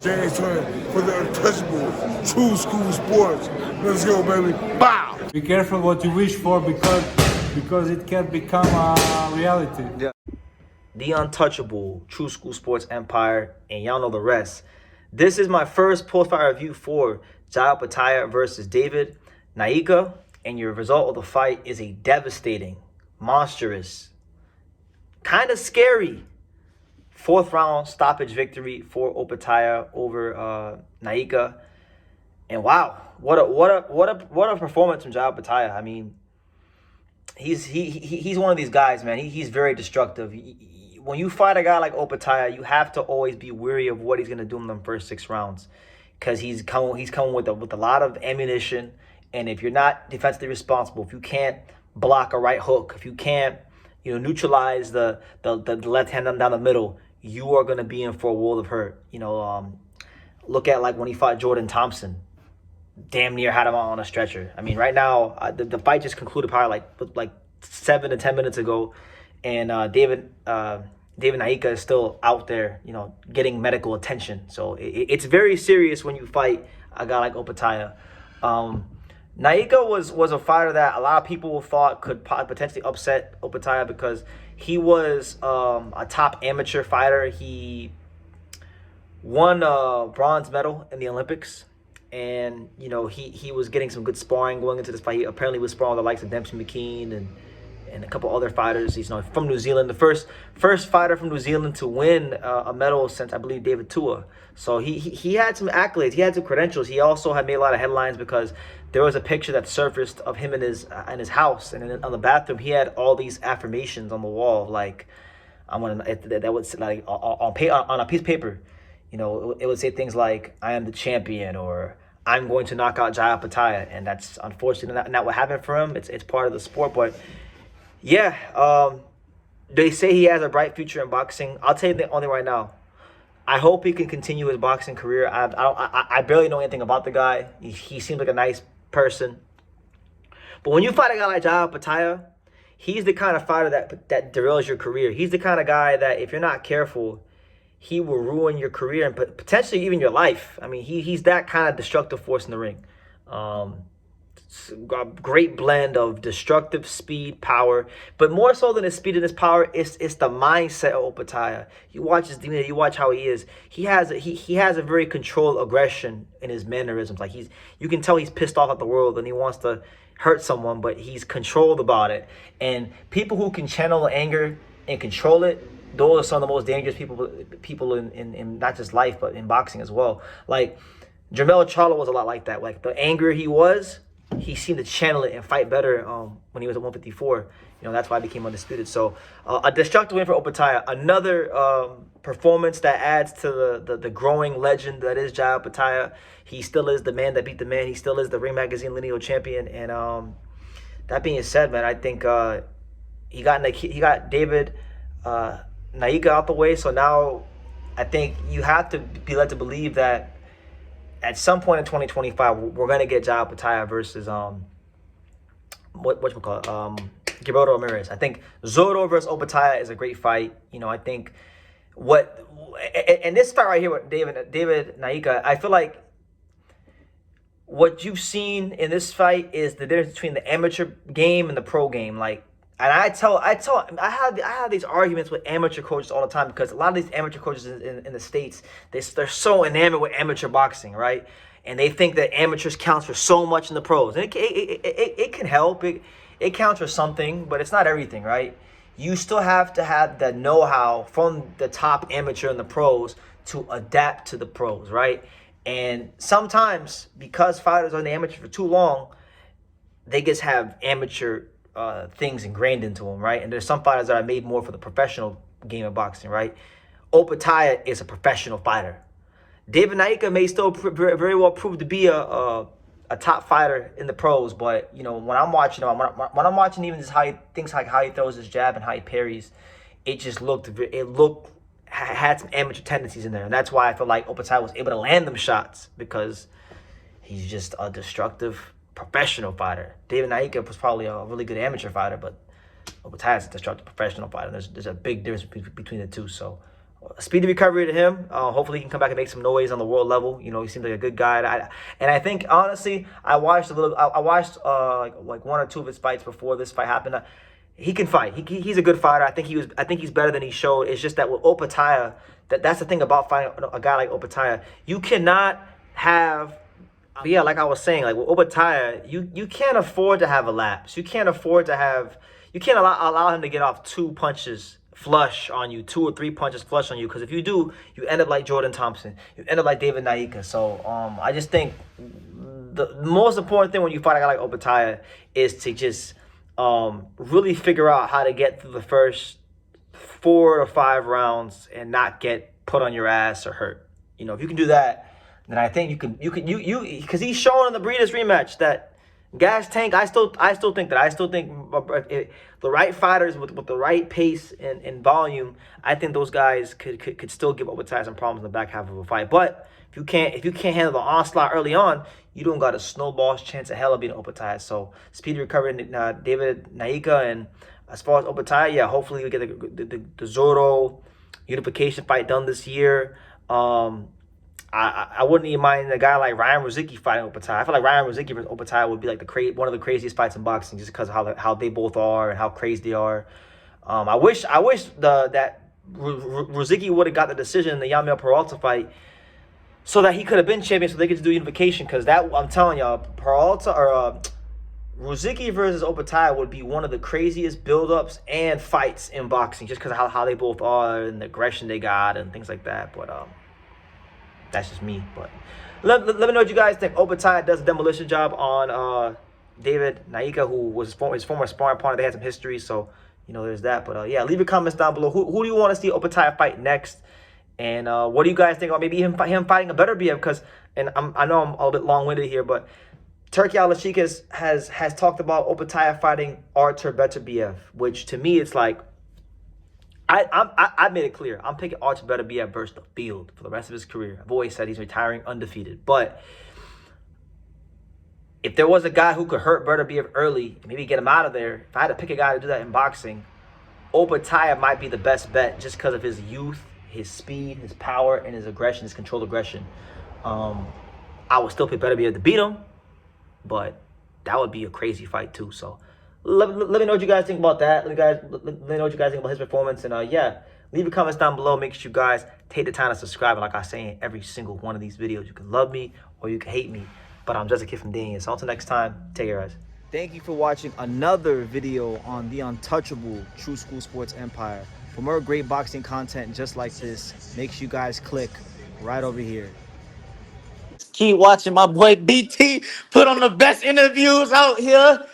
James Twin for the untouchable true school sports. Let's go, baby. Bow! Be careful what you wish for because it can become a reality. Yeah. The untouchable true school sports empire, and y'all know the rest. This is my first post-fight review for Opetaia versus David Nyika, and your result of the fight is a devastating, monstrous, kind of scary fourth round stoppage victory for Opetaia over Nyika. And wow, what a performance from Opetaia. I mean, he's one of these guys, man. He's very destructive. When you fight a guy like Opetaia, you have to always be wary of what he's gonna do in the first 6 rounds, because he's coming with a lot of ammunition. And if you're not defensively responsible, if you can't block a right hook, if you can't neutralize the left hand down the middle, you are gonna be in for a world of hurt. Look at like when he fought Jordan Thompson. Damn near had him on a stretcher. I mean, right now the fight just concluded probably like 7 to 10 minutes ago, and David Nyika is still out there, getting medical attention. So it's very serious when you fight a guy like Opetaia. Nyika was a fighter that a lot of people thought could potentially upset Opetaia because he was a top amateur fighter. He won a bronze medal in the Olympics. And, he was getting some good sparring going into this fight. He apparently was sparring with the likes of Dempsey McKean and a couple other fighters. He's from New Zealand, the first fighter from New Zealand to win a medal since, I believe, David Tua. So he had some accolades. He had some credentials. He also had made a lot of headlines because there was a picture that surfaced of him in his house, and on the bathroom he had all these affirmations on the wall, like that would like on a piece of paper. It would say things like, "I am the champion," or "I'm going to knock out Opetaia," and that's unfortunately not what happened for him. It's part of the sport, but yeah, they say he has a bright future in boxing. I'll tell you the only right now, I hope he can continue his boxing career. I barely know anything about the guy. He seems like a nice person, but when you fight a guy like Opetaia, he's the kind of fighter that derails your career. He's the kind of guy that if you're not careful, he will ruin your career and potentially even your life. I mean, he's that kind of destructive force in the ring. A great blend of destructive speed, power, but more so than his speed and his power, it's the mindset of Opetaia. You watch his demeanor, you watch how he is. He has a very controlled aggression in his mannerisms. Like you can tell he's pissed off at the world and he wants to hurt someone, but he's controlled about it. And people who can channel anger and control it, those are some of the most dangerous people in not just life, but in boxing as well. Like Jermell Charlo was a lot like that. Like the anger he seemed to channel it and fight better when he was at 154. That's why he became undisputed. So a destructive win for Opetaia. Another performance that adds to the growing legend that is Opetaia. He still is the man that beat the man. He still is the Ring Magazine lineal champion. And that being said, man, I think he got David Nyika out the way. So now I think you have to be led to believe that at some point in 2025, we're gonna get Opetaia versus Gilberto Ramirez. I think Zurdo versus Opetaia is a great fight. I think in this fight right here with David Nyika, I feel like what you've seen in this fight is the difference between the amateur game and the pro game. And I have these arguments with amateur coaches all the time, because a lot of these amateur coaches in the States, they're so enamored with amateur boxing, right? And they think that amateurs counts for so much in the pros. And it can help. It counts for something, but it's not everything, right? You still have to have the know-how from the top amateur and the pros to adapt to the pros, right? And sometimes, because fighters are in the amateur for too long, they just have amateur things ingrained into them, right? And there's some fighters that are made more for the professional game of boxing, right? Opetaia is a professional fighter. David Nyika may still very well prove to be a top fighter in the pros, but when I'm watching him, when I'm watching even just how he throws his jab and how he parries, it had some amateur tendencies in there, and that's why I feel like Opetaia was able to land them shots, because he's just a destructive professional fighter. David Nyika was probably a really good amateur fighter, but Opetaia is a destructive professional fighter. There's a big difference between the two. So speedy recovery to him. Hopefully he can come back and make some noise on the world level. You know, he seems like a good guy. And I think honestly, I watched like one or two of his fights before this fight happened. He can fight. He's a good fighter. I think he's better than he showed. It's just that with Opetaia, that's the thing about fighting a guy like Opetaia. You cannot have. Yeah, like I was saying, like with Opetaia, you can't afford to have a lapse. You can't afford to have. You can't allow him to get off 2 punches flush on you, 2 or 3 punches flush on you, because if you do, you end up like Jordan Thompson, you end up like David Nyika. So I just think the most important thing when you fight a guy like Opetaia is to just really figure out how to get through the first 4 to 5 rounds and not get put on your ass or hurt. You know, if you can do that, then I think you because he's showing in the Breeders rematch that gas tank. I still think the right fighters with the right pace and volume, I think those guys could still give Opetaia some problems in the back half of a fight. But if you can't handle the onslaught early on, you don't got a snowball's chance of hell of being Opetaia. So speedy recovery, David Nyika, and as far as Opetaia, yeah, hopefully we get the Zurdo unification fight done this year. I wouldn't even mind a guy like Ryan Rozicki fighting Opetaia. I feel like Ryan Rozicki versus Opetaia would be like one of the craziest fights in boxing, just because of how they both are and how crazy they are. I wish that Rozicki would have got the decision in the Yamil Peralta fight, so that he could have been champion, so they could do unification. Because that, I'm telling y'all, Peralta or Rozicki versus Opetaia would be one of the craziest build-ups and fights in boxing, just because of how they both are and the aggression they got and things like that. But that's just me. But let me know what you guys think. Opetaia does a demolition job on David Nyika, who was his former sparring partner. They had some history, so you know there's that. But yeah, leave your comments down below. Who do you want to see Opetaia fight next? And what do you guys think about maybe him fighting a Beterbiev? Because I know I'm a little bit long-winded here, but Turki Al-Lashik has talked about Opetaia fighting Artur Beterbiev, which to me it's like, I made it clear. I'm picking Artur Beterbiev versus the field for the rest of his career. I've always said he's retiring undefeated. But if there was a guy who could hurt Beterbiev early, maybe get him out of there, if I had to pick a guy to do that in boxing, Opetaia might be the best bet, just because of his youth, his speed, his power, and his aggression, his controlled aggression. I would still pick Beterbiev to beat him, but that would be a crazy fight too. So let me know what you guys think about that. Let me know what you guys think about his performance. And yeah, leave your comments down below. Make sure you guys take the time to subscribe. And like I say in every single one of these videos, you can love me or you can hate me, but I'm just a kid from Daniel. So until next time, take care, guys. Thank you for watching another video on the untouchable True School Sports Empire. For more great boxing content just like this, make sure you guys click right over here. Keep watching my boy BT put on the best interviews out here.